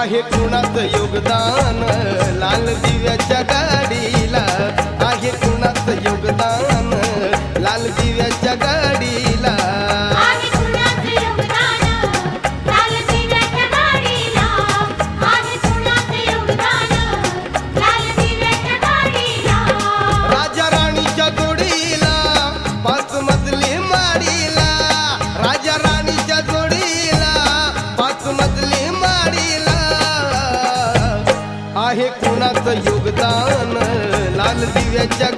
आहे कुणाचं योगदान लाल दिव्याच्या गाडीला, आहे कुणाचं योगदान लाल दिव्याच्या गाडीला, आहे कुणाचं योगदान लाल दिव्याच्या गाडीला, आहे कुणाचं योगदान लाल दिव्याच्या गाडीला. राजा राणीच्या जोडीला पाच मजली माडीला, राजा राणीच्या जोडीला पाच मजली माडीला, आहे कुणाचं योगदान लाल दिव्याच्या